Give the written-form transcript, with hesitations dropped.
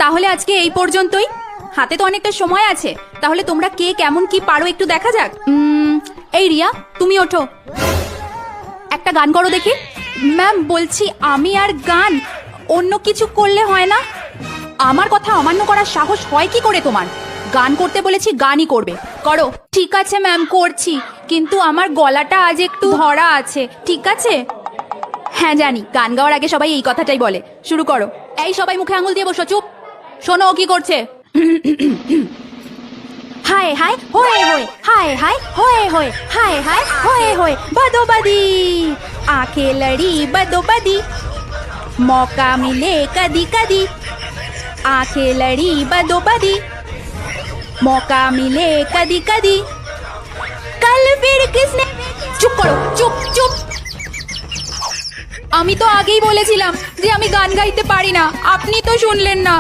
তাহলে আজকে এই পর্যন্তই। হাতে তো অনেকটা সময় আছে, তাহলে তোমরা কে কেমন কি পারো একটু দেখা যাক। এই রিয়া, তুমি ওঠো, একটা গান করো দেখি। ম্যাম বলছি, আমি আর গান অন্য কিছু করলে হয় না? আমার কথা অমান্য করার সাহস হয় কি করে তোমার? গান করতে বলেছি, গানই করবে, করো। ঠিক আছে ম্যাম, করছি, কিন্তু আমার গলাটা আজ একটু ধরা আছে। ঠিক আছে? হ্যাঁ জানি, গান গাওয়ার আগে সবাই এই কথাটাই বলে। শুরু করো। এই সবাই মুখে আঙুল দিয়ে বসো, চুপ। শোনো ও কি করছে। হায় হায় হোয়ে হোয়ে, হায় হায় হোয়ে হোয়ে, হায় হায় হোয়ে হোয়ে, बदोबदी आंखें लड़ी बदोबदी, मौका मिले कदी कदी, आंखें लड़ी बदोबदी, मौका मिले कदी कदी, कल फिर किसने। চুপ করো, চুপ চুপ। আমি তো আগেই বলেছিলাম যে আমি গান গাইতে পারি না, আপনি তো শুনলেন না।